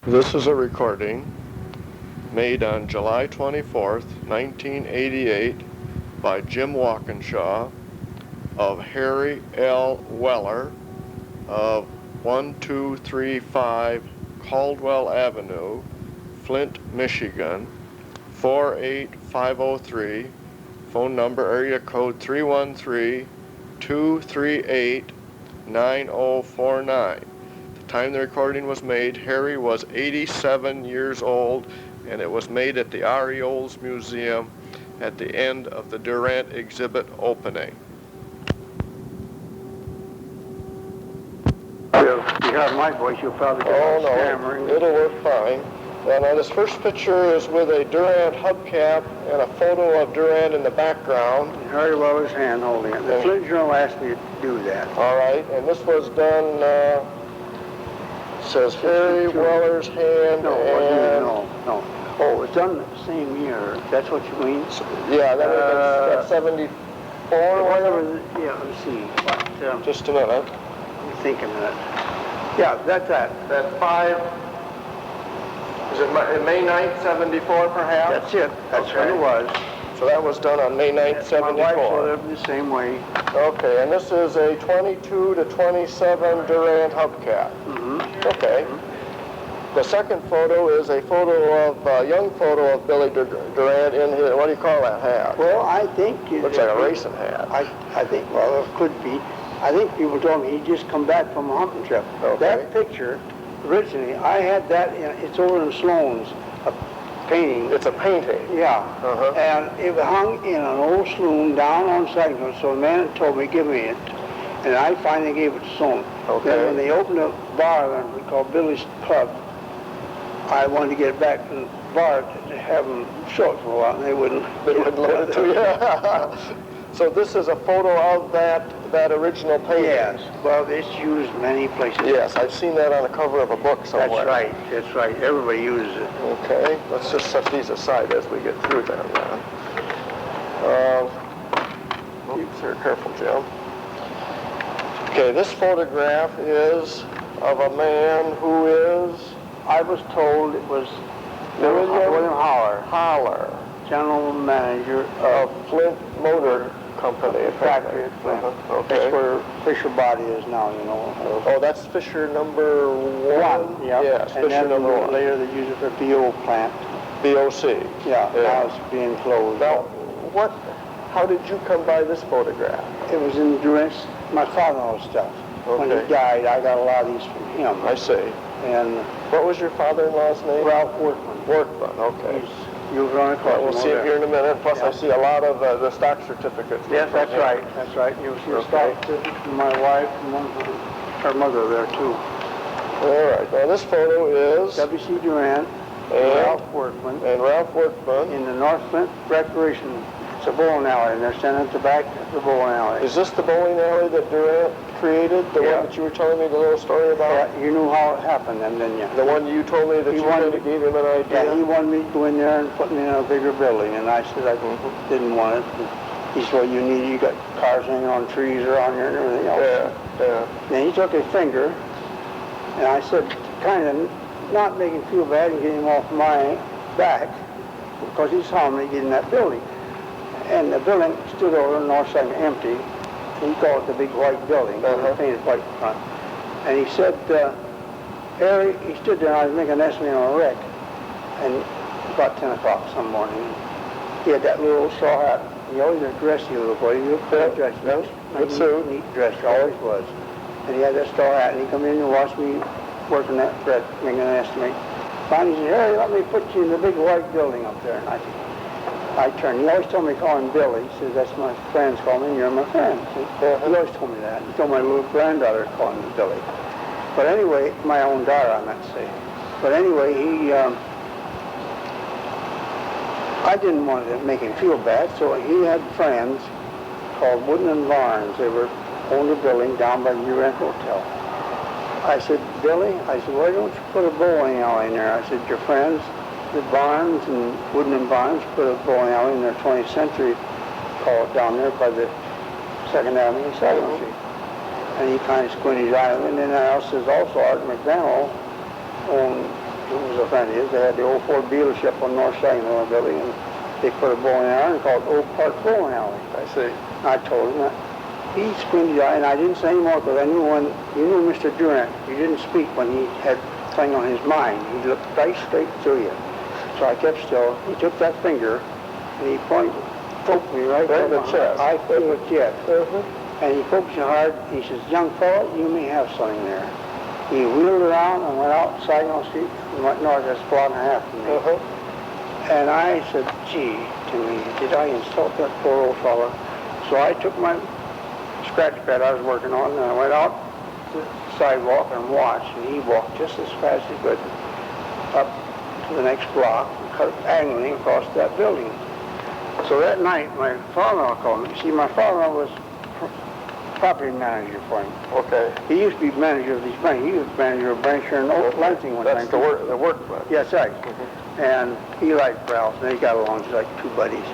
This is a recording made on July 24th, 1988 by Jim Walkinshaw of Harry L. Weller of 1235 Caldwell Avenue, Flint, Michigan, 48503, phone number area code 313-238-9049. Time the recording was made, Harry was 87 years old, and it was made at the R.E. Olds Museum at the end of the Durant exhibit opening. If you have my voice, you'll probably get stammering. It'll work fine. And this first picture is with a Durant hubcap and a photo of Durant in the background. And Harry Weller's hand holding it. The Flint Journal asked me to do that. All right, and this was done, says Harry Weller's hand. No. Oh, it was done the same year. That's what you mean? Yeah, that's 74 or whatever. Yeah, let me see. Just a minute. Let me think a minute. Yeah, that's that. That's is it May 9th, 74 perhaps? That's it. That's what it was. So that was done on May 9th, 74. My wife lived the same way. Okay, and this is a 22 to 27 Durant hubcap. Mm-hmm. Okay. Mm-hmm. The second photo is a young photo of Billy Durant in his, what do you call that hat? Well, I think... Looks like a racing hat. I think, well, it could be. I think people told me he'd just come back from a hunting trip. Okay. That picture, originally, I had that, it's over in Sloan's, a painting. It's a painting? Yeah. Uh-huh. And it hung in an old saloon down on Saginaw, so the man told me, give me it. And I finally gave it to Sloan. Okay. Then when they opened a bar then we called Billy's Club, I wanted to get it back from the bar to have them show it for a while, and they wouldn't. They wouldn't let it to you? So this is a photo of that original painting? Yes. Well, it's used many places. Yes, I've seen that on the cover of a book somewhere. That's right. Everybody uses it. Okay, let's just set these aside as we get through them then. Oops, here, careful, Jim. Okay, this photograph is of a man who is... I was told it was William Holler, general manager of Flint Motor Company. Factory at Flint. Okay. That's where Fisher Body is now, you know. Oh, that's Fisher number one? Yeah. Yes, and Fisher then number one. Later they use it for BO plant. BOC. Yeah, now it's being closed. Now, how did you come by this photograph? It was in Durant's, my father-in-law's stuff. Okay. When he died, I got a lot of these from him. I see. And what was your father-in-law's name? Ralph Workman. Workman, okay. You were on a car. We'll see it here in a minute. Plus, I see a lot of the stock certificates. Yes, that's right. That's right. You'll see a stock certificate from my wife and one from her mother there, too. All right. Now, this photo is... W.C. Durant and Ralph Workman. And Ralph Workman. In the North Flint Recreation. It's a bowling alley, and they're standing at the back of the bowling alley. Is this the bowling alley that Durant created? The one that you were telling me the little story about? Yeah, you knew how it happened, and then The one you told me that you kind of gave him an idea? Yeah, he wanted me to go in there and put me in a bigger building, and I said I didn't want it. And he said, well, you got cars hanging on trees around here and everything else. Yeah. Then he took his finger, and I said, kind of not making him feel bad and getting him off my back, because he saw me get in that building. And the building stood over on the north side empty. He called it the big white building. It was painted white in front. And he said, Harry, he stood there and I was making an estimate on a wreck. And about 10 o'clock some morning, he had that little straw hat. He always was dressy little boy. He looked good dressed. Good suit. Neat dress, always was. And he had that straw hat, and he come in and watched me working that wreck, making an estimate. Finally, he said, Harry, let me put you in the big white building up there. And I turned. He always told me to call him Billy. He says, that's my friends call me, and you're my friend. He always told me that. He told my little granddaughter to call him Billy. But anyway, my own daughter, I meant to say. But anyway, I didn't want to make him feel bad, so he had friends called Wooden and Barnes. They owned a building down by the Durant Hotel. I said, Billy, why don't you put a bowling alley in there? I said, your friends, the Barnes and Wooden and Barnes, put a bowling alley in their 20th century, called down there by the 2nd Avenue and 2nd Street. And he kind of squinted his eye, and then I says also Art McDaniel, who friend of his. They had the old Ford dealership on North Side of the building, and they put a bowling alley called Oak Park Bowling Alley. I see. I told him that. He squinted his eye, and I didn't say any more because I knew when you knew Mr. Durant, he didn't speak when he had thing on his mind. He looked right straight through you. So I kept still. He took that finger and he poked me right in the chest. I feel it yet. And he poked you hard. He says, "Young fellow, you may have something there." He wheeled around and went out Saginaw Street and went north. That's a block and a half from me. And I said, "Gee," to me, "did I insult that poor old fellow?" So I took my scratch pad I was working on, and I went out to the sidewalk and watched, and he walked just as fast as he could up to the next block and cut angling across that building. So that night, my father-in-law called me. See, my father-in-law was property manager for him. Okay. He used to be manager of these banks. He was manager of banks here in Lansing one time. That's the work bank. Yes, right. And he liked Ralph, and they got along just like two buddies.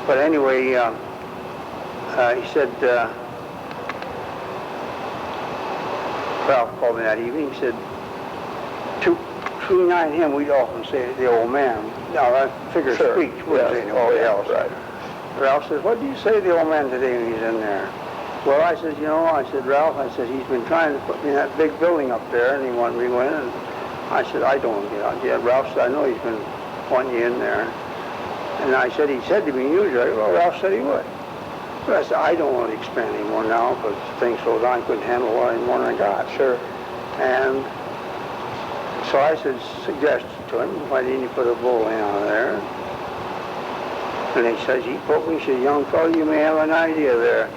But anyway, he said, Ralph called me that evening. He said, between I and him, we'd often say the old man. Now, that figure of speech wouldn't say nobody else. Right. Ralph says, "What do you say to the old man today when he's in there?" Well, I said, Ralph, I said, he's been trying to put me in that big building up there, and he wanted me to go in, and I said, I don't want to get out. Yeah, Ralph said, I know he's been wanting you in there. And I said, he said to me, usually, well, Ralph said he would. But I said, I don't want to expand anymore now, because things slow down. I couldn't handle a lot more than I got. Sure. And so I suggested to him, why didn't you put a bowling alley there? And he says, he poked me, he said, "Young fellow, you may have an idea there."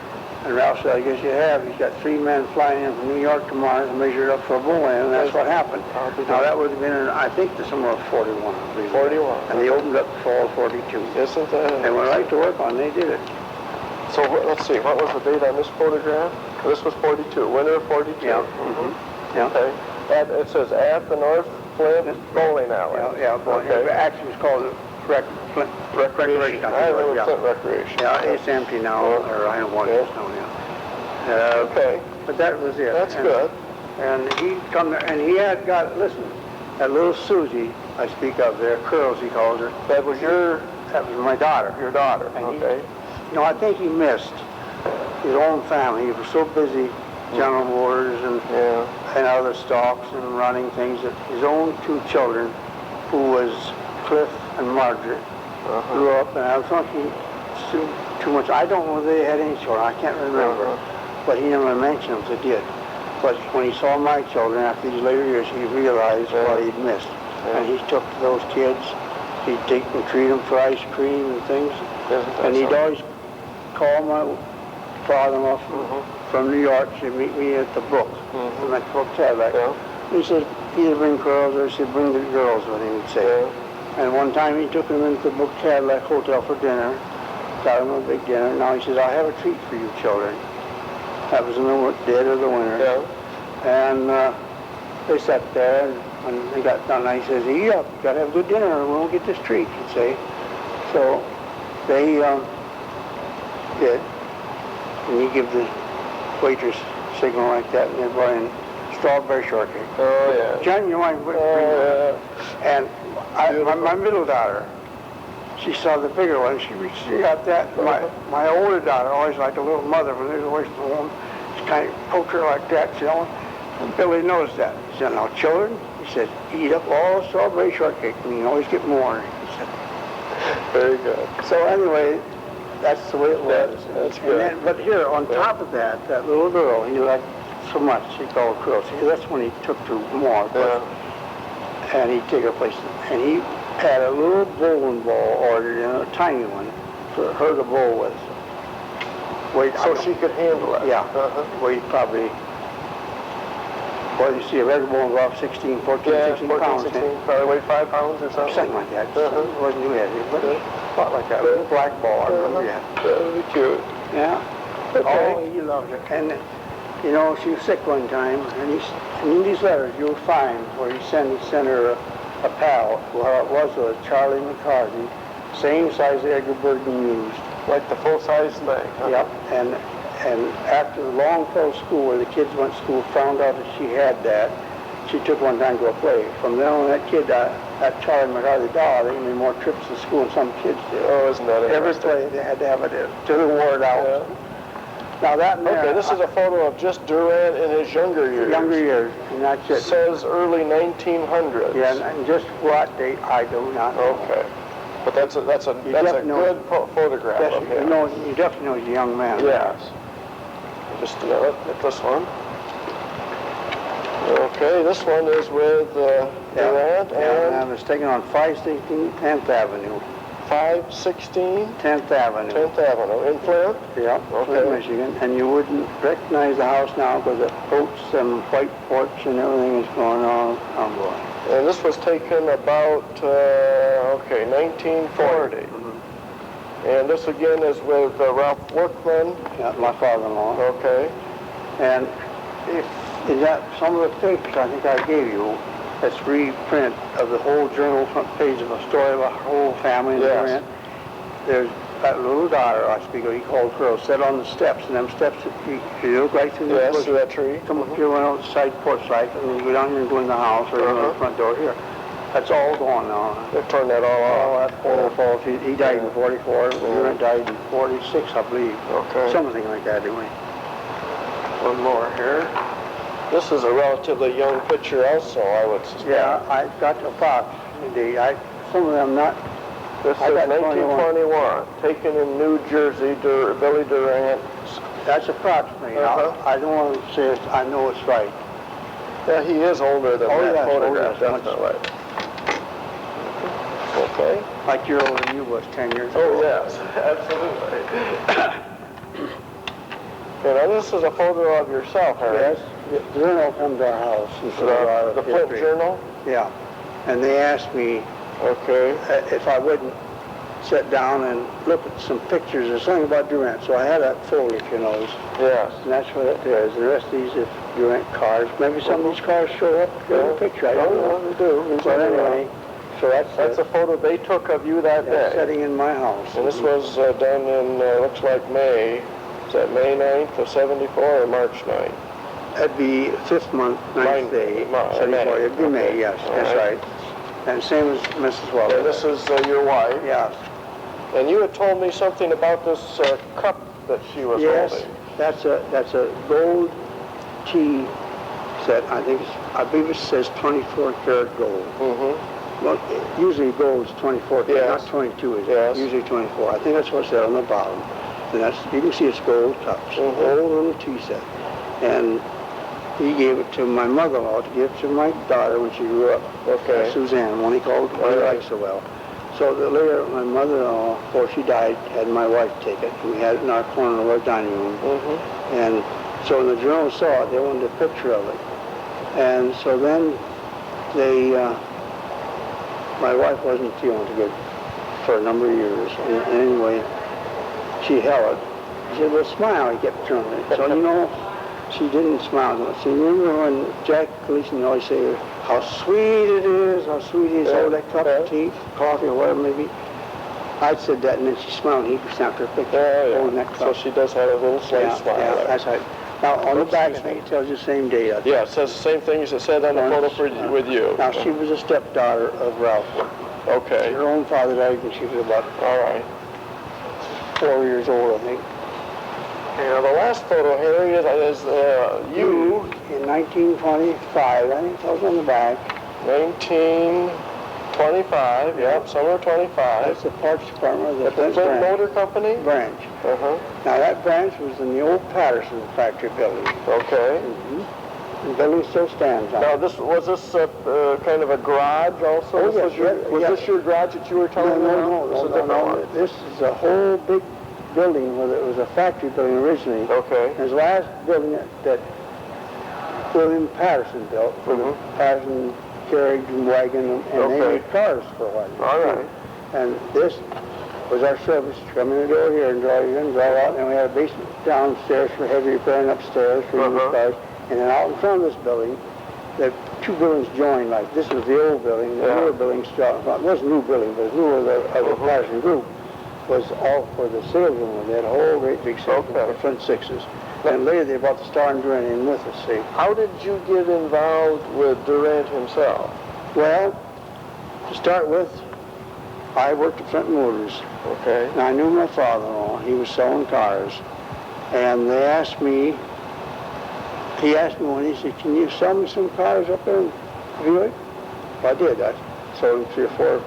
And Ralph said, "I guess you have. He's got 3 men flying in from New York tomorrow to measure it up for a bowling alley," and that's what happened. Now that would have been, I think, the summer of 41. 41. And they opened up the fall of 42. Isn't that? They went right to work on it. They did it. So let's see, what was the date on this photograph? This was 42, winter of 42. Yeah. Yeah. Okay. It says at the North Flint Bowling Alley. Yeah. Okay. Actually, it's called Recreation. I remember Flint Recreation. Yeah, it's empty now, or I don't want it now. Yeah. Okay. But that was it. That's good. And he come there, and he had got, listen, that little Susie I speak of there, Curls he calls her. That was my daughter. Your daughter. And okay. I think he missed his own family. He was so busy, General Motors and other stocks and running things, that his own 2 children, who was Cliff and Margaret, grew up, and I was thinking too much. I don't know if they had any children. I can't remember. But he never mentioned them, they did. But when he saw my children after these later years, he realized what he'd missed. And he took to those kids. He'd take and treat them for ice cream and things. And he'd always call my father-in-law from New York to meet me at the Brook, at the Brook Cadillac. He said, he'd bring girls, or he'd bring the girls with him, he'd say. And one time he took them into the Brook Cadillac Hotel for dinner, got them a big dinner. Now he says, "I have a treat for you children." That was in the dead of the winter. And they sat there, and when they got done, he says, "Eat up, you gotta have a good dinner, or we won't get this treat," he'd say. So they did. And he give the waitress signal like that, and they brought in strawberry shortcake. Oh, yeah. Genuine. And my middle daughter, she saw the bigger one. She got that. My older daughter always liked a little mother when they was away from home. She kind of poked her like that, And Billy knows that. He said, "Now, children," he said, "eat up all the strawberry shortcake, and you can always get more." He said. Very good. So anyway, that's the way it was. That's good. Then, but here, on top of that little girl he liked so much, he called Curl. See, that's when he took to more. And he'd take her place. And he had a little bowling ball ordered in, a tiny one, for her to bowl with. So she could handle it? Yeah. Weighed probably, you see, a regular bowling ball, 16 pounds. 16, probably weighed 5 pounds or something? Something like that. It wasn't too heavy, but about like that. A little black ball, I remember that. That would be cute. Yeah. Okay. Oh, he loved it. And, she was sick one time, and in these letters you'll find where he sent her a pal, well, it was a Charlie McCarthy, same size Edgar Burton used. Like the full-size thing? Yep. And after the Longfellow school, where the kids went to school, found out that she had that, she took one time to a play. From then on, that kid, that Charlie McCarthy doll, they gave me more trips to school than some kids did. Oh, isn't that Every interesting? play, they had to have it till the word out. Yeah. Now that man, Okay, this is a photo of just Durant in his younger years. younger years, and that's It it. says early 1900s. Yeah, and just what date, I do not know. Okay. But that's a definitely know- good photograph Yes, of you him. know, you definitely know he's a young man. Yes. Just a minute at this one. Okay, this one is with Durant And I and was taken on 516 10th Avenue. 516 10th Avenue. 10th Avenue in Flint. Yeah, Okay. Flint, Michigan. And you wouldn't recognize the house now because the boats and white porch and everything is going on. I'm going. And this was taken about, 1940. And this again is with Ralph Workman. Yeah, my father-in-law. Okay. And if in that, some of the papers I think I gave you, that's reprint of the whole journal front page of a story of a whole family in Yes. Durant. There's that little daughter I speak of, he called her, sat on the steps, and them steps, you look right through the Yes, bush. through that tree. Come up here, on the side porch light, and then you go down here and go in the house, or the front door here. That's all gone now. They've turned that all Oh, off. that poor falls. He died in 44, Durant died in 46, I believe. Okay. Something like that, anyway. One more here. This is a relatively young picture also, I would suspect. Yeah, I got a box indeed. Some of them not. This I is got 1921, taken in New Jersey, Billy Durant. That's approximately. I don't want to say it, I know it's right. Yeah, he is older than that yes, photograph, yes, much. definitely. Okay. Like you're older than you was 10 years ago. Oh, yes, absolutely. Okay, now this is a photo of yourself, Harry. Yes, the journal come to our house. And so The Flint Journal? Yeah, and they asked me Okay. if I wouldn't sit down and look at some pictures or something about Durant. So I had that folder, if you know, Yes. and that's what it is. The rest of these are Durant cars. Maybe some of these cars show up in the picture. I don't know. They do. But anyway, so That's a photo they took of you that day. Sitting in my house. And this was done in, looks like May. Is that May 9th of 74 or March 9th? That'd be 5th month, 9th day. May. 74. It'd be May, Okay. yes, All that's right. right. And same as Mrs. Waller. And this is your wife. Yes. And you had told me something about this cup that she was Yes, holding. that's a gold tea set. I believe it says 24 karat gold. Mm-hmm. Well, usually gold is 24 karat, Yes. not 22 is it? Yes. Usually 24. I think that's what's there on the bottom. And that's, you can see it's gold cups, Mhm. old little tea set. And he gave it to my mother-in-law to give to my daughter when she grew up. Okay. Suzanne, one he called All right. liked so well. So that later, my mother-in-law, before she died, had my wife take it. And we had it in our corner of our dining room. Mm-hmm. And so when the journal saw it, they wanted a picture of it. And so then they, my wife wasn't feeling too good for a number of years. And anyway, she held it. She said, well, smile. He kept turning it. So, you know, she didn't smile. So you remember when Jack Gleason always say, how sweet it is, how sweet it is, hold that cup of tea, coffee, or whatever it may be. I said that, and then she smiled, and he snapped her picture, holding that cup. So she does have a little slight smile Yeah, there. that's right. Now, on the back, I think it tells you the same date. I think. Yeah, it says the same thing as it said on the photo with you. Now, she was a stepdaughter of Ralph. Okay. Her own father died when she was about All right. 4 years old, I think. Now, the last photo, Harry, is you. In 1925, I think that was on the back. 1925, yep, summer 25. That's the parts department of the At the Flint Flint branch. Motor Company? branch. Uh-huh. Now, that branch was in the old Patterson factory building. Okay. The building still stands on Now, it. was this kind of a garage also? Oh, This yes, was yes. this your garage that you were telling me about? This is a different one. This is a whole big building where it was a factory building originally. Okay. His last building that William Patterson built for the Patterson carriage and wagon, and they Okay. made cars for a while. All right. And this was our service. Come in the door here and draw you in, draw out, and we had a basement downstairs for heavy repair and upstairs for used cars. And then out in front of this building, the two buildings joined. Like this was the old building, the newer building still out in front. It wasn't a new building, but it was newer of the Patterson group. was all for the salesman. They had a whole great big section for front sixes. And later they brought the Star and Durant in with us, see. How did you get involved with Durant himself? Well, to start with, I worked at Fenton Motors. Okay. And I knew my father-in-law. He was selling cars. And they asked me, he asked me one, he said, can you sell me some cars up there in Buick? Well, I did. I sold him 3 or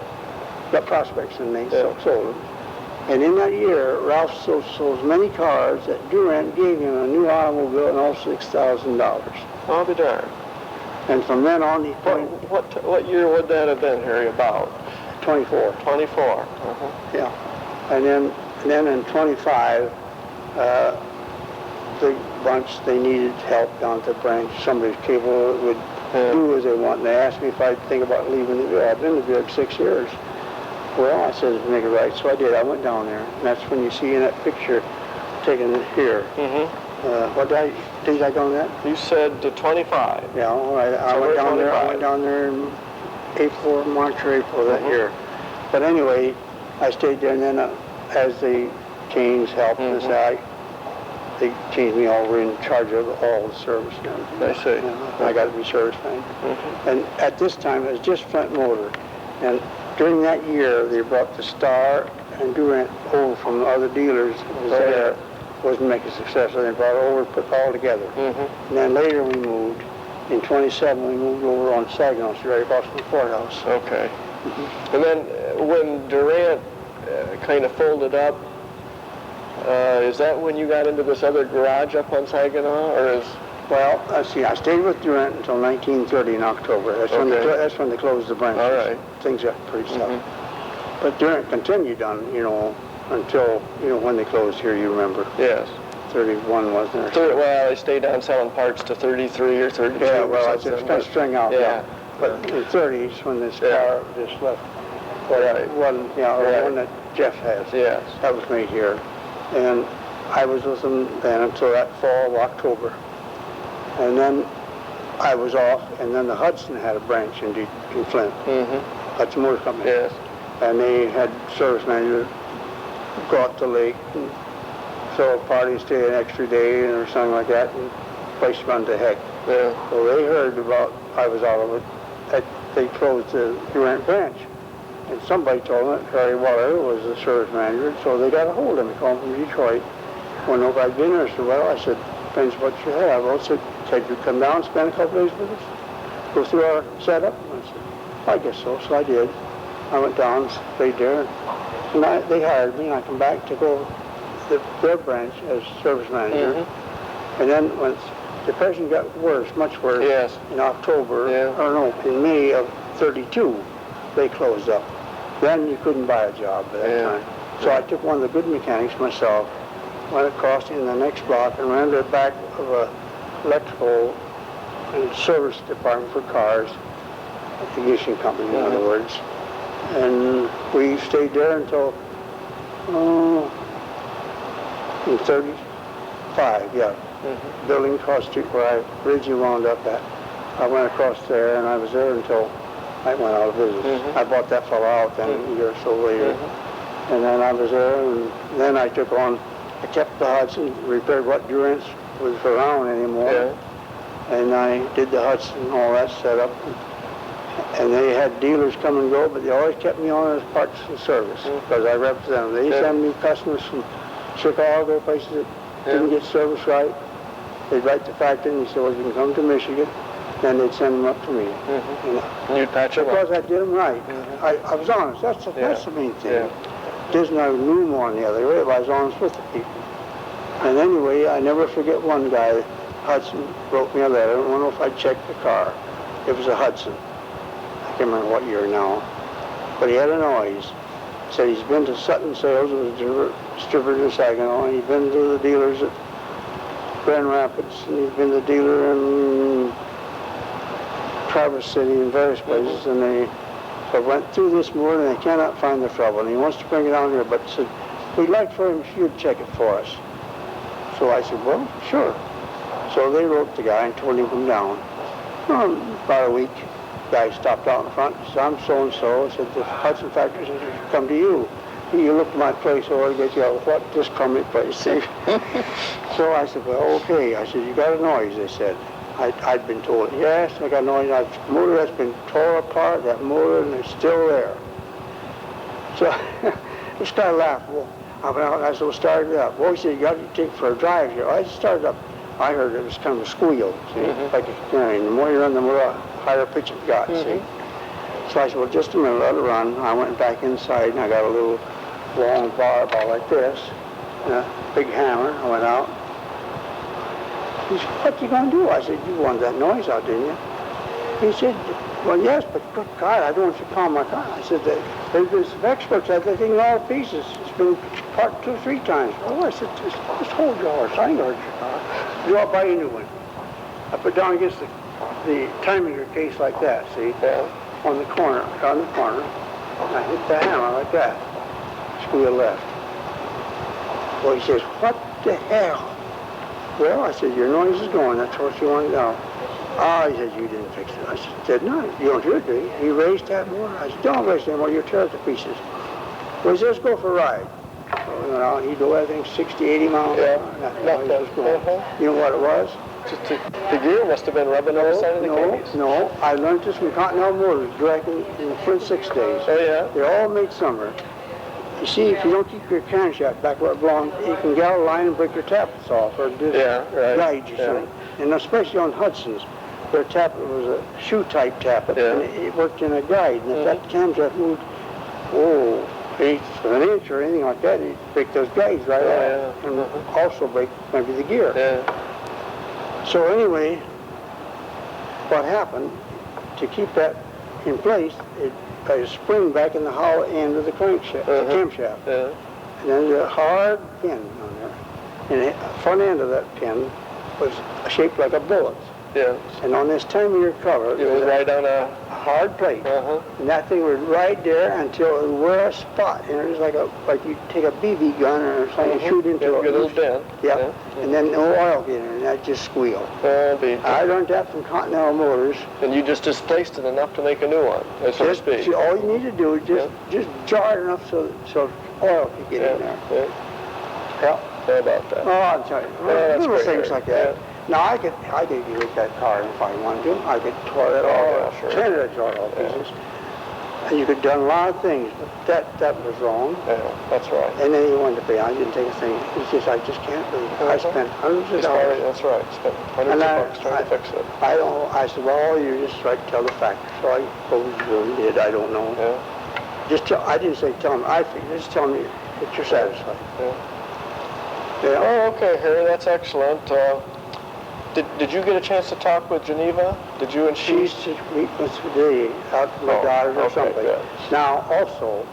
4 prospects, and they sold them. And in that year, Ralph sold as many cars that Durant gave him a new automobile and all $6,000. I'll be darned. And from then on, he What year would that have been, Harry, about? 24. 24. Yeah. And then in 25, the bunch, they needed help down at the branch. Somebody's capable would do as they want. And they asked me if I'd think about leaving the Buick. I've been in the Buick 6 years. Well, I said, make it right. So I did. I went down there. And that's when you see in that picture taken here. What days I done that? You said 25. Yeah, all right. I went down there. I went down there in March or April that year. But anyway, I stayed there, and then as they changed help, they changed me over in charge of all the service and everything. I see. I got to be service man. And at this time, it was just Flint Motor. And during that year, they brought the Star and Durant over from the other dealers that was there. Wasn't making a success, so they brought it over, put it all together. And then later we moved. In 27, we moved over on Saginaw Street, right across from the courthouse. Okay. And then when Durant kind of folded up, is that when you got into this other garage up on Saginaw, or is? Well, let's see. I stayed with Durant until 1930 in October. That's when they closed the branches. All right. Things got pretty tough. But Durant continued on, until when they closed here. You remember? Yes. 31 wasn't there? Well, they stayed on selling parts to 33 or 32. Yeah. Well, I just kind of string out. Yeah. But in the 30s, when this car just left, one that Jeff has. Yes. That was made here, and I was with them then until that fall of October. And then I was off, and then the Hudson had a branch in Flint. Hudson Motor Company. Yes. And they had service managers go out to the lake and throw a party, stay an extra day or something like that, and the place run to heck. Yeah. So they heard about I was out of it, that they closed the Durant branch. And somebody told them that Harry Waller was the service manager, so they got a hold of him. He called from Detroit. When nobody'd been there, I said, well, I said, depends what you have. I said, could you come down and spend a couple days with us? Go through our setup? And I said, I guess so. So I did. I went down, stayed there, and they hired me, and I come back to go to their branch as service manager. And then when the depression got worse, much worse, in October, in May of 32, they closed up. Then you couldn't buy a job at that time. So I took one of the good mechanics myself, went across in the next block and ran to the back of a electrical and service department for cars, a ignition company in other words. And we stayed there until in 35, building across the street where I originally wound up at. I went across there, and I was there until I went out of business. I bought that fellow out then a year or so later. And then I was there, and then I took on, I kept the Hudson, repaired what Durant's was around anymore. And I did the Hudson, all that setup. And they had dealers come and go, but they always kept me on as parts and service because I represented them. They send me customers from Chicago, places that didn't get service right. They'd write the factory and they said, well, you can come to Michigan. Then they'd send them up to me. And you'd patch them up. Because I did them right. I was honest. That's the main thing. Doesn't I knew more than the other way, but I was honest with the people. And anyway, I never forget one guy, Hudson, wrote me a letter. I don't know if I checked the car. It was a Hudson. I can't remember what year now. But he had a noise. He said he's been to Sutton Sales, it was a distributor in Saginaw, and he's been to the dealers at Grand Rapids, and he's been the dealer in Traverse City and various places, and they went through this more and they cannot find the trouble, and he wants to bring it down here, but said, we'd like for him if you'd check it for us. So I said, well, sure. So they wrote the guy and told him to come down. About a week, the guy stopped out in front, said, I'm so-and-so. I said, the Hudson factory says, come to you. he looked at my place over, he goes, what, this crummy place, see? So I said, well, okay. I said, you got a noise, they said. I'd been told, yes, I got a noise. The motor has been torn apart, that motor, and it's still there. So he started laughing. Well, I went out and I said, well, start it up. Well, he said, you got to take it for a drive here. I started up. I heard it was kind of a squeal, see? Like a canary. The more you run, the more higher pitch it got, see? So I said, well, just a minute, let it run. I went back inside, and I got a little long bar about like this, and a big hammer. I went out. He said, what you going to do? I said, you wanted that noise out, didn't you? He said, well, yes, but good God, I don't want you to calm my car. I said, there's been some experts that they think all pieces. It's been parked 2 or 3 times. Oh, I said, just hold your horse. I ain't going to hurt your car. You I'll buy you a new one. I put down against the timing your case like that, see? On the corner, and I hit the hammer like that. Squeal left. Well, he says, what the hell? Well, I said, your noise is going. That's what you want to know. Oh, he said, you didn't fix it. I said, no, you don't hear it, do you? You raised that motor? I said, don't raise it anymore. You'll tear it to pieces. Well, he said, let's go for a ride. So we went out, and he'd go, I think, 60, 80 miles an hour. You know what it was? The gear must have been rubbing on the side of the case. No, I learned this from Continental Motors directly in the first 6 days. Oh, yeah? They're all made summer. You see, if you don't keep your camshaft back where it belongs, you can get out of line and break your tappets off, or guides or something. And especially on Hudson's, their tappet was a shoe-type tappet, and it worked in a guide. And if that camshaft moved, eighth of an inch or anything like that, it'd break those guides right off, and also break maybe the gear. So anyway, what happened, to keep that in place, it got a spring back in the hollow end of the crankshaft, the camshaft. And then there's a hard pin on there. And the front end of that pin was shaped like a bullet. And on this time of your cover, it was right on a hard plate. And that thing was right there until it would wear a spot. And it was like you take a BB gun or something and shoot into a little dent. And then no oil get in it, and that just squealed. I learned that from Continental Motors. And you just displaced it enough to make a new one, so to speak. All you need to do is just jar it enough so oil can get in there. How about that? Oh, I'm sorry. Little things like that. Now I could get that car if I wanted to. I could tore it all off. Tore it all pieces. And you could have done a lot of things, but that was wrong. That's right. And then he wanted to pay. I didn't take a thing. It's just I just can't do it. I spent hundreds of dollars. That's right. Spent hundreds of bucks trying to fix it. I said, well, you just try to tell the factory. So I suppose you really did. I don't know. I didn't say tell him. I figured just tell me that you're satisfied. Oh, okay, Harry. That's excellent. Did you get a chance to talk with Geneva? Did you and she? She used to meet once a day out with my daughters or something. Good. Now, also,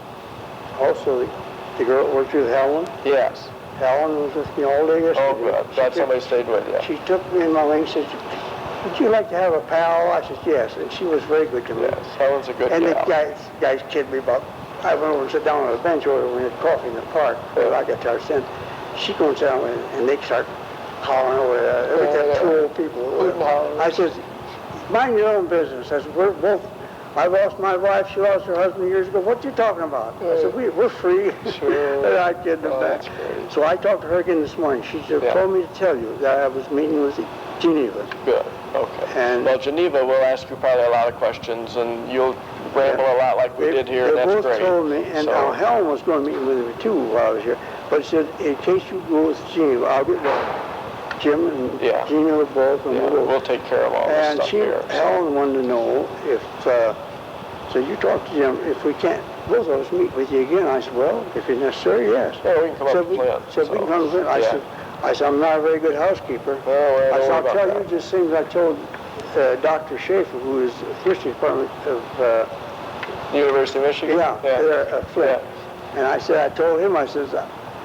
the girl that worked with Helen. Yes. Helen was with me all day yesterday. Oh, good. Glad somebody stayed with you. She took me in my wing and said, would you like to have a pal? I said, yes. And she was very good to me. Yes, Helen's a good gal. And gal. the guys kidded me about, I went over and sat down on a bench over when we had coffee in the park. I got to understand. She goes and sit down and they start hollering over there. Every time 2 old people. I said, mind your own business. I said, we're both, I lost my wife, she lost her husband years ago. What are you talking about? I said, we're free. And I kidded them back. So I talked to her again this morning. She just told me to tell you that I was meeting with Geneva. Good. Okay. And well, Geneva will ask you probably a lot of questions, and you'll ramble a lot like we did here, and that's great. They both told me, and now Helen was going to meet with me too while I was here, but she said, in case you go with Geneva, I'll get both. Jim and Gina were both, and we'll take care of all this stuff here. And Helen wanted to know if, so you talk to Jim, if we can't, both of us meet with you again. I said, well, if it's necessary, yes. Yeah, we can come up to Flint. So we can come to Flint. I said, I'm not a very good housekeeper. I said, I'll tell you just things I told Dr. Schaefer, who is the history department of University of Michigan? There at Flint. And I said, I told him, I said,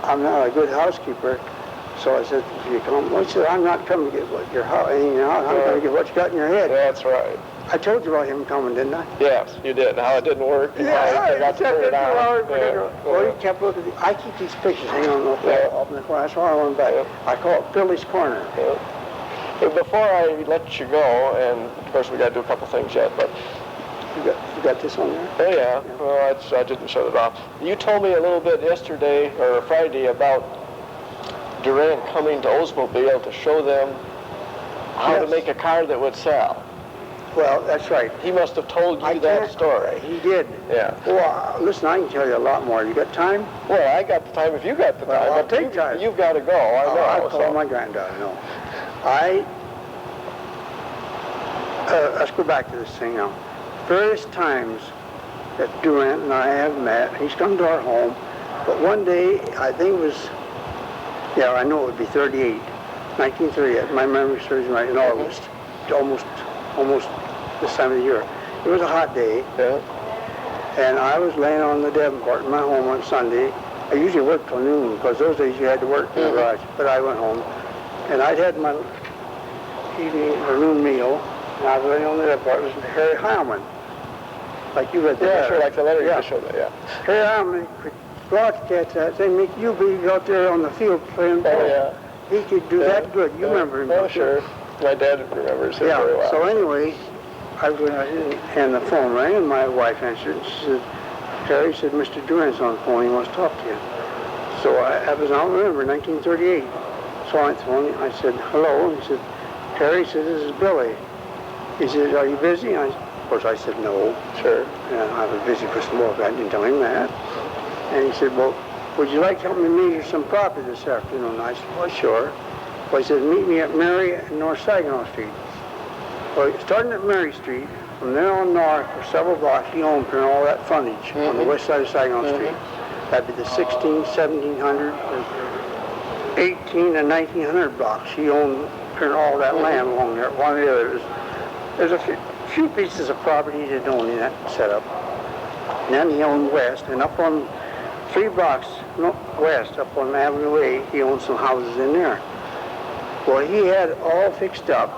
I'm not a good housekeeper. So I said, if you come, well, he said, I'm not coming to get what your house, I'm coming to get what you got in your head. That's right. I told you about him coming, didn't I? Yes, you did. How it didn't work. And how he got to figure it out. Well, he kept looking. I keep these pictures hanging on the wall up in the corner. That's why I went back. I call it Billy's Corner. But before I let you go, and of course we got to do a couple things yet, but You got this on there? Oh, yeah. Well, I didn't shut it off. You told me a little bit yesterday, or Friday, about Durant coming to Oldsmobile to show them how to Yes. make a car that would sell. Well, that's right. He must have told you that story. He did. Yeah. Well, listen, I can tell you a lot more. You got time? Well, I got the time if you got the time. Well, I'll but take time. You've got to go. I know. I call my granddaughter. No. Let's go back to this thing now. Various times that Durant and I have met, he's come to our home, but one day, I think it was, yeah, I know it would be 1938. My memory serves me right, in August, almost this time of the year. It was a hot day, Yeah. and I was laying on the Davenport in my home on Sunday. I usually worked till noon, because those days you had to work in the garage, but I went home, and I'd had my evening or noon meal, and I was laying on the Davenport. It was Harry Heilman, like you read the Yeah, letter. sure, like the letter Yeah. you showed me, yeah. Harry Heilman could go out to catch that thing, make you be out there on the field playing ball. Oh, yeah. He could do that good. You remember him, Oh, don't you? sure. My dad remembers him very well. So anyway, I was going to, and the phone rang, and my wife answered. And she said, Harry said, Mr. Durant's on the phone. He wants to talk to you. So I was, I remember, 1938. So I answered the phone. I said, hello. And he said, Harry said, this is Billy. He said, are you busy? Of course, I said, no. Sure. And I was busy for some work. I didn't tell him that. And he said, well, would you like to help me measure some property this afternoon? I said, well, sure. Well, he said, meet me at Mary and North Saginaw Street. Well, starting at Mary Street, from there on north for several blocks, he owned all that frontage on the west side of Saginaw Street. That'd be the 16, 1700, 18, and 1900 blocks. He owned all that land along there. One of the others. There's a few pieces of property he didn't own in that setup. And then he owned west, and up on 3 blocks west, up on Avenue A, he owned some houses in there. Well, he had all fixed up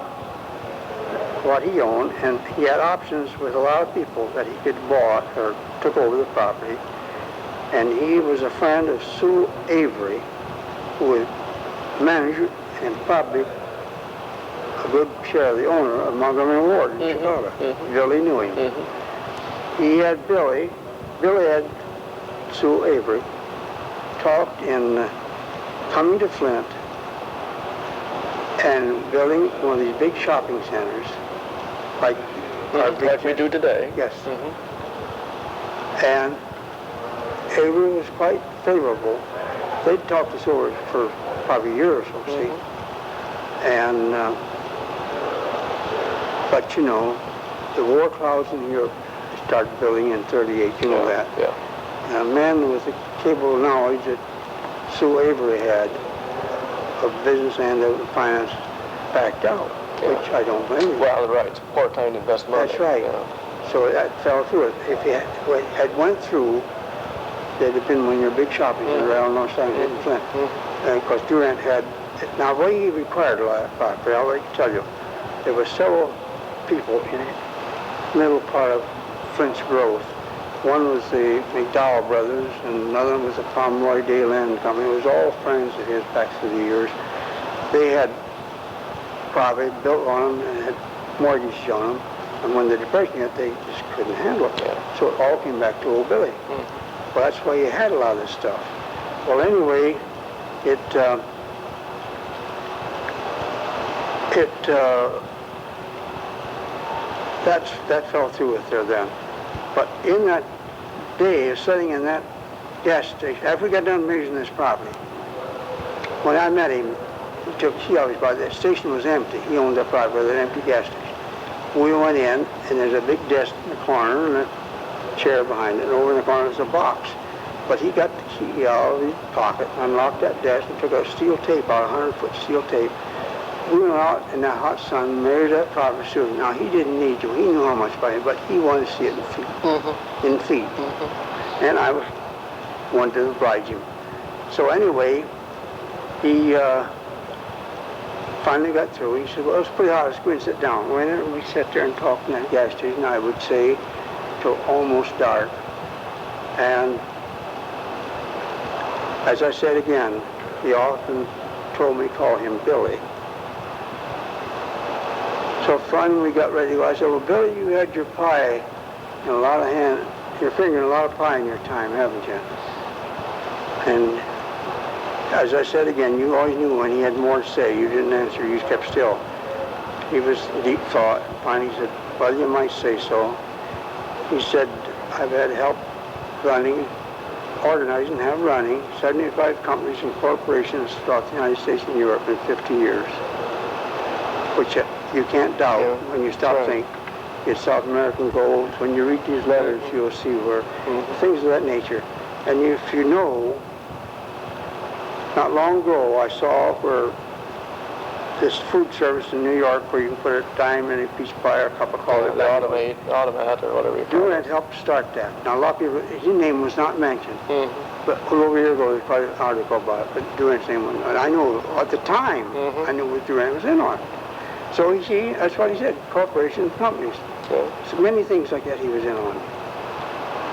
what he owned, and he had options with a lot of people that he could bought or took over the property. And he was a friend of Sue Avery, who was manager and probably a good share of the owner of Montgomery Ward in Chicago. Billy knew him. He had Billy had Sue Avery talked in coming to Flint and building one of these big shopping centers like Like we do today. Yes. And Avery was quite favorable. They'd talked this over for probably a year or so, see. And, but you know, the war clouds in Europe started building in 38, you know that. Yeah. And a man with the capable knowledge that Sue Avery had of business and of finance backed out, which I don't blame him. Well, right. It's a poor time to invest money. That's right. Yeah. So that fell through it. If it had went through, there'd have been one of your big shopping centers around North Side in Flint. And of course, Durant had, now what he required a lot of property, I'll tell you, there were several people in the middle part of Flint's growth. One was the McDowell brothers, and another was the Pomeroy Day Land Company. It was all friends of his back through the years. They had property built on them and had mortgages on them. And when the Depression hit, they just couldn't handle it. Yeah. So it all came back to old Billy. Well, that's why you had a lot of this stuff. Well, anyway, that fell through with there then. But in that day, sitting in that gas station, after we got done measuring this property, when I met him, he always bought that station was empty. He owned that property with an empty gas station. We went in, and there's a big desk in the corner and a chair behind it, and over in the corner is a box. But he got the key out of his pocket, unlocked that desk, and took a steel tape out, 100-foot steel tape. We went out in that hot sun, measured that property soon. Now, he didn't need to. He knew how much by it, but he wanted to see it in feet. In feet. And I wanted to oblige him. So anyway, he finally got through. He said, well, it was pretty hot. Let's go and sit down. We sat there and talked in that gas station, I would say, till almost dark. And as I said again, he often told me to call him Billy. So finally we got ready to go. I said, well, Billy, you had your pie and a lot of you're figuring a lot of pie in your time, haven't you? And as I said again, you always knew when he had more to say. You didn't answer, you kept still. He was deep thought. Finally he said, well, you might say so. He said, I've had help organizing, have running 75 companies and corporations throughout the United States and Europe in 50 years. Which you can't doubt when you stop think. It's South American gold. When you read these letters, you'll see where things of that nature. And if you know, not long ago I saw where this food service in New York where you can put a dime in a peach pie or a cup of coffee. The automat or whatever you call it. Durant helped start that. Now a lot of people, his name was not mentioned. But over a year ago, there's probably an article about it, but Durant's name was, and I know at the time, I knew what Durant was in on. So you see, that's what he said, corporations, companies. So many things like that he was in on.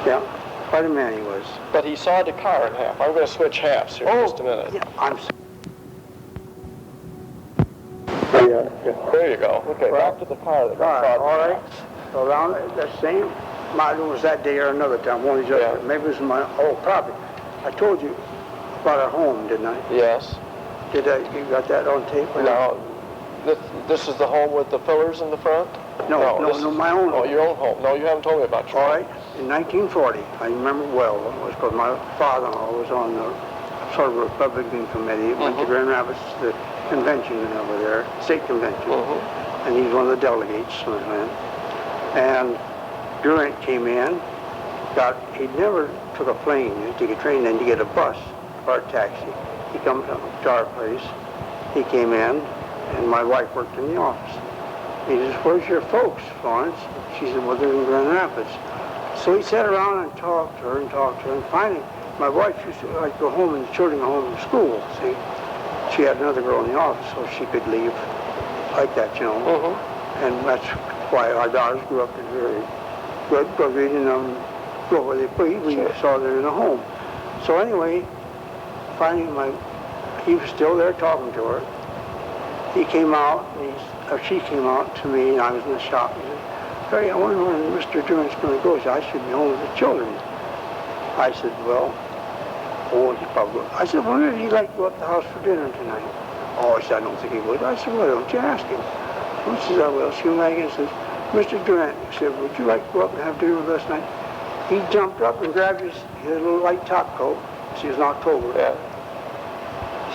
Yeah, quite a man he was. But he sawed the car in half. I'm going to switch halves here in just a minute. Yeah, I'm There you go. Okay, back to the car that got sawed. All right. So around that same, it was that day or another time, one of these other, maybe it was my probably. I told you about our home, didn't I? Yes. You got that on tape? No. This is the home with the pillars in the front? No, my own home. Oh, your own home. No, you haven't told me about your All home. right. In 1940, I remember well, it was because my father-in-law was on the sort of Republican committee. Went to Grand Rapids, the convention over there, state convention. And he's one of the delegates. And Durant came in, he never took a plane. He'd take a train, then to get a bus or a taxi. He comes to our place. He came in, and my wife worked in the office. He says, where's your folks, Florence? She said, well, they're in Grand Rapids. So he sat around and talked to her, and finally, my wife used to go home, and the children go home from school, see? She had another girl in the office, so she could leave like that, you know? And that's why our daughters grew up very good, because we didn't go where they please. We saw them in a home. So anyway, finally, he was still there talking to her. He came out, she came out to me, and I was in the shop. He said, Harry, I wonder when Mr. Durant's going to go. He said, I should be home with the children. I said, well, he probably will. I said, well, would he like to go up to the house for dinner tonight? Oh, he said, I don't think he would. I said, well, don't you ask him? He says, I will. She came back and says, Mr. Durant, he said, would you like to go up and have dinner with us tonight? He jumped up and grabbed his little light top coat. It was in October. He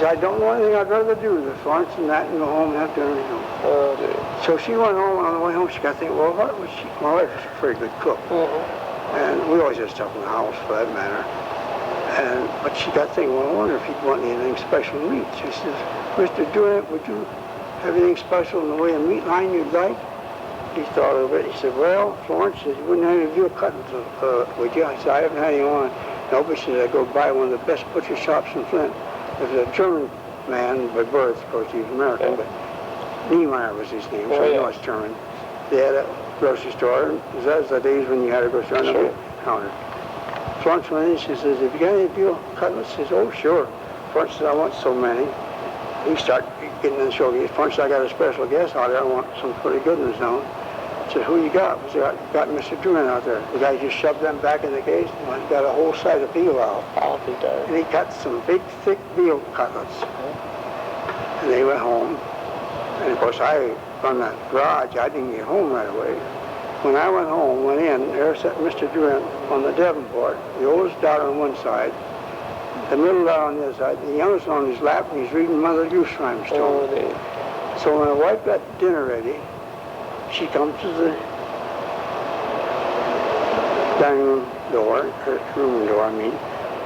said, I don't know anything I'd rather do with Florence than that and go home and have dinner with you. Oh, dear. So she went home, and on the way home, she got thinking, well, what was she? My wife was a very good cook. And we always had stuff in the house, for that matter. But she got thinking, well, I wonder if he'd want anything special to eat. She says, Mr. Durant, would you have anything special in the way of meat line you'd like? He thought of it. He said, well, Florence, you wouldn't have any veal cutlets, would you? I said, I haven't had any on. No, but she said, I go buy one of the best butcher shops in Flint. There's a German man by birth, of course, he was American, but Niemeyer was his name, so I know it's German. They had a grocery store. That was the days when you had a grocery store on the counter. Florence went in, she says, have you got any veal cutlets? She says, oh, sure. Florence says, I want so many. He started getting in the show. Florence said, I got a special guest out there. I want some pretty good ones now. I said, who you got? I said, I got Mr. Durant out there. The guy just shoved them back in the case, and he got a whole side of veal out. And he cut some big, thick veal cutlets. And they went home. And of course, from that garage, I didn't get home right away. When I went home, went in, there sat Mr. Durant on the Davenport, the oldest daughter on one side, the middle daughter on the other side, the youngest on his lap, and he's reading Mother Goose rhymes to him. So when my wife got dinner ready, she comes to the dining room door, her room door, I mean,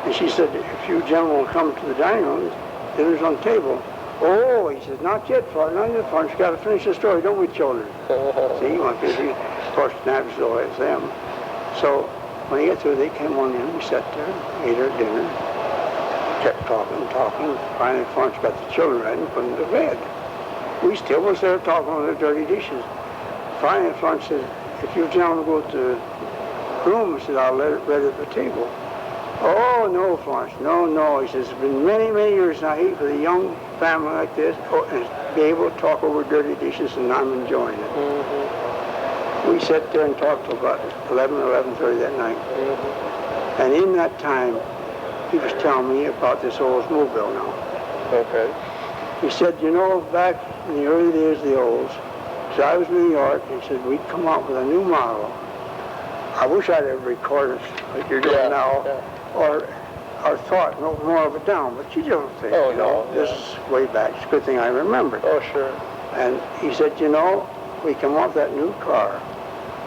and she said, if you gentlemen will come to the dining room, dinner's on the table. Oh, he says, not yet, Father, not yet, Father. You got to finish the story, don't we, children? See, of course, naturally, always them. So when he got through, they came on in, we sat there, ate our dinner, kept talking. Finally, Florence got the children ready and put them to bed. We still was there talking on the dirty dishes. Finally, Florence said, if you gentlemen go to the room, I said, I'll let it ready at the table. Oh, no, Florence, no. He says, it's been many, many years now for a young family like this and be able to talk over dirty dishes, and I'm enjoying it. We sat there and talked till about 11:30 that night. And in that time, he was telling me about this Oldsmobile now. Okay. He said, you know, back in the early days of the Olds, so I was in New York, and he said, we'd come out with a new model. I wish I'd have recorded like you're doing now, or thought more of it down, but you don't think, Oh, you know, no, this is way back. It's a good thing I remembered. Oh, sure. And he said, you know, we come off that new car.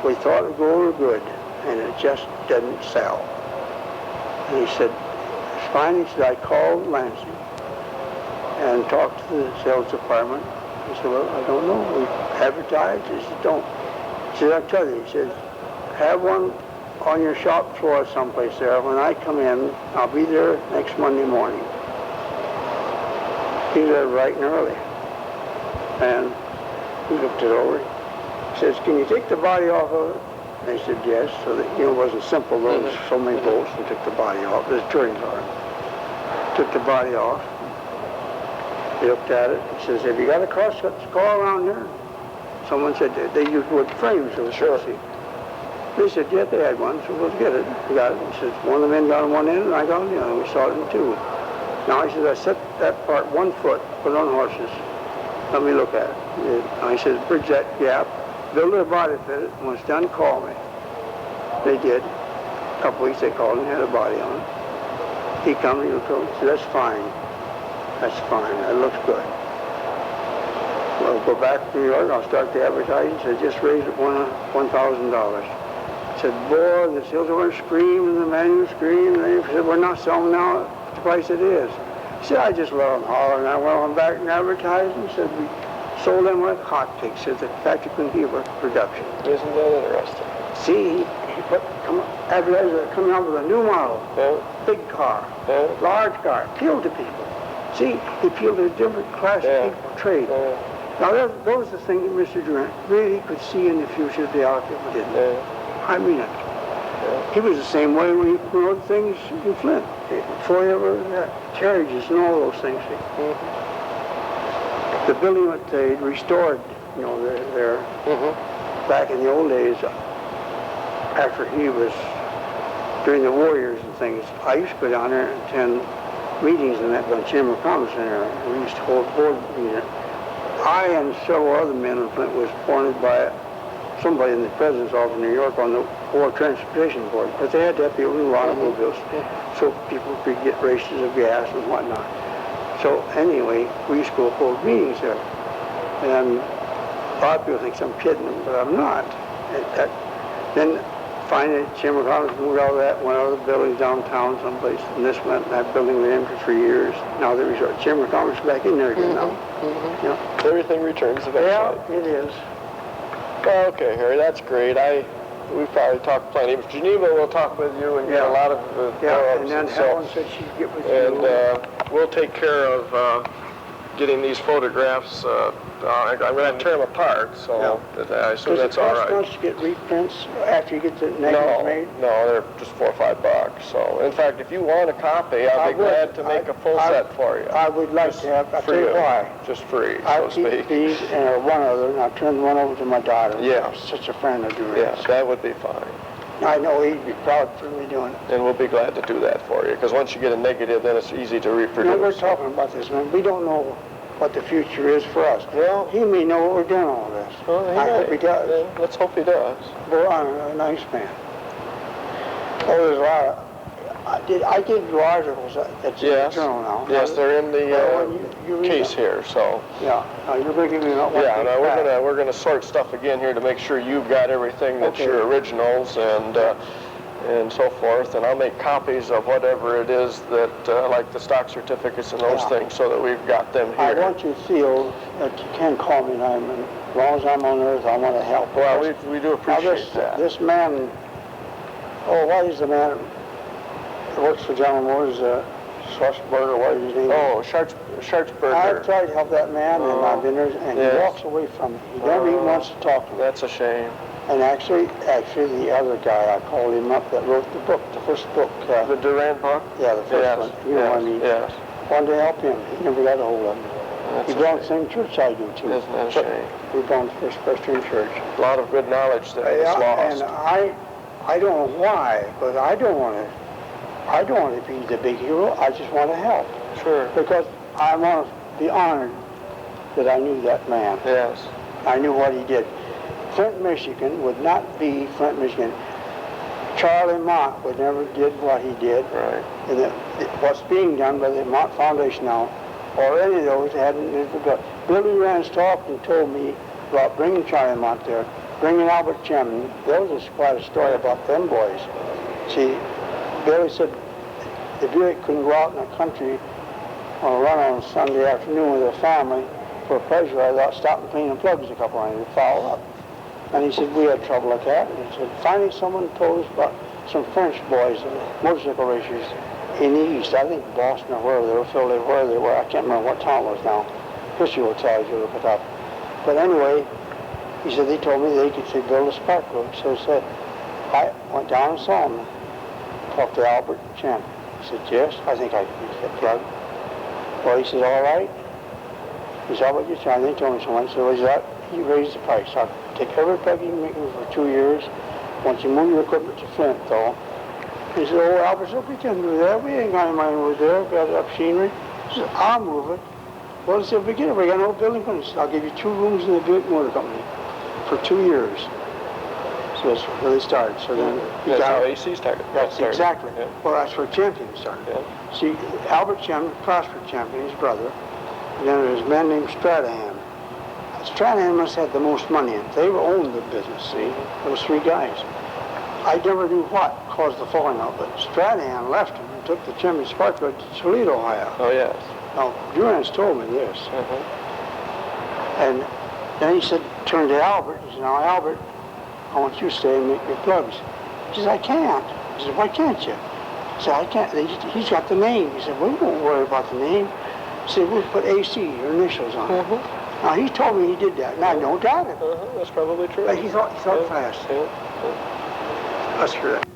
We thought it would go over good, and it just didn't sell. And he said, it's fine. He said, I called Lansing and talked to the sales department. He said, well, I don't know. We advertised. He said, don't. He said, I'll tell you. He said, have one on your shop floor someplace there. When I come in, I'll be there next Monday morning. He was there bright and early. And he looked it over. He says, can you take the body off of it? And they said, yes. So that, you know, it wasn't simple. There was so many bolts and took the body off. It was a touring car. Took the body off. He looked at it. He says, have you got a crosscut car around here? Someone said they used wood frames. So sure. They said, yeah, they had one, so let's get it. We got it. He says, one of the men got on one end and I got on the other. We saw it in two. Now, he says, I set that part 1 foot, put it on horses. Let me look at it. And I said, bridge that gap, build a body fit it, and when it's done, call me. They did. A couple weeks they called and had a body on it. He come and he looked over and said, that's fine. That's fine. That looks good. Well, I'll go back to New York, I'll start the advertising. He said, just raise it $1,000. He said, boy, the salesman screamed and the man was screaming. And they said, we're not selling now at the price it is. He said, I just let them holler. And I went on back and advertised and said, we sold them like hotcakes. Said the factory couldn't keep up production. Isn't that interesting? See, he put advertisers coming out with a new model. Yeah. Big car, large car, appealed to people. See, he appealed to a different class of people, trade. Now, those are the things that Mr. Durant really could see in the future the outfit didn't. I mean it. He was the same way when he rode things in Flint. Before he ever got carriages and all those things. The building that they restored, you know, there back in the old days, after he was during the war years and things, I used to go down there and attend meetings in that Chamber of Commerce Center. We used to hold board meetings. I and several other men in Flint was appointed by somebody in the President's office in New York on the War Transportation Board, because they had to have people who automobiles so people could get rations of gas and whatnot. So anyway, we used to go hold meetings there. And a lot of people think I'm kidding them, but I'm not. Then finally, Chamber of Commerce moved out of that, went out of the buildings downtown someplace, and this went, that building was empty for years. Now the Chamber of Commerce is back in there again now. Yeah. Everything returns eventually. Yeah, it is. Okay, Harry, that's great. We probably talked plenty. If Geneva will talk with you and get a lot of and then Helen said she'd get with you. And we'll take care of getting these photographs. I'm going to have to tear them apart, so I assume that's all right. Does it cost much to get reprints after you get the negatives made? No, they're just $4 or $5. So, in fact, if you want a copy, I'll be glad to make a full set for you. I would like to have. I'll tell you why. Just free, so I'll to keep speak. these and one other, and I'll turn one over to my daughter. Yeah. I'm such a friend of Durant's. Yeah, that would be fine. I know he'd be proud for me doing it. And we'll be glad to do that for you, because once you get a negative, then it's easy to reproduce. You know, we're talking about this, man. We don't know what the future is for us. Well, he may know what we're doing all this. Well, I hope he does. Let's hope he does. Well, I'm a nice man. Oh, there's a lot of... I did the articles at the journal now. Yes, they're in the you case them. here, so... Yeah, now you're going to give me one. Yeah, no, we're gonna sort stuff again here to make sure you've got everything that's your originals and so forth, and I'll make copies of whatever it is that, like the stock certificates and those things, so that we've got them here. I want you to feel that you can call me, and as long as I'm on earth, I want to help. Well, we do appreciate that. This man, what is the man that works for General Motors, Schwarzberger, what is his name? Oh, Schartzberger. I've tried to help that man, and I've been there, and he walks away from me. He never even wants to talk to me. That's a shame. And actually, the other guy, I called him up that wrote the book, the first book. The Durant book? Yeah, the first one. You know what I mean? Yes. Wanted to help him. He never got a hold of him. That's He a belongs to the shame. same church I do too. Isn't that a shame? We belong to First Presbyterian Church. A lot of good knowledge that was And lost. I don't know why, but I don't want to be the big hero. I just want to help. Sure. Because I want to be honored that I knew that man. Yes. I knew what he did. Flint, Michigan would not be Flint, Michigan. Charlie Mott would never did what he did. Right. And what's being done by the Mott Foundation now, or any of those hadn't never got. Billy Rance talked and told me about bringing Charlie Mott there, bringing Albert Chemney. There was quite a story about them boys. See, Billy said the Buick couldn't go out in the country on a run on a Sunday afternoon with their family for pleasure. I thought stop and clean the plugs a couple of and follow up. And he said, we had trouble like that. And he said, finally someone told us about some French boys, motorcycle racers in the East. I think Boston or wherever they were, Philly, wherever they were. I can't remember what town it was now. History will tell you if you look it up. But anyway, he said, they told me they could build a spark plug. So I went down and saw him. Talked to Albert Champ. He said, yes, I think I can use that plug. Well, he said, all right. He said, how about you, John? They told me so much. So he raised the price. I'll take every plug you can make me for 2 years. Once you move your equipment to Flint, though. He said, oh, Albert, so we can do that. We ain't got any money over there. Got enough machinery. He said, I'll move it. Well, he said, begin it. We got no building permits. I'll give you 2 rooms in the Buick Motor Company for 2 years. So that's where they started. So then That's how AC started. That's exactly. Yeah. Well, that's where Champion started. Yeah. See, Albert Champion, Prosper Champion, his brother, and then there was a man named Stranahan. Stranahan must have had the most money in it. They owned the business, see? Those 3 guys. I never knew what caused the falling out, but Stranahan left him and took the Champion spark plug to Toledo, Ohio. Oh, yes. Now, Durant's told me this. And then he said, turned to Albert. He said, now, Albert, I want you to stay and make your plugs. He said, I can't. He said, why can't you? He said, I can't. He's got the name. He said, well, you don't worry about the name. He said, we'll put AC, your initials on it. Now, he told me he did that, and I don't doubt it. That's probably true. But he thought fast. Yeah. Let's hear that.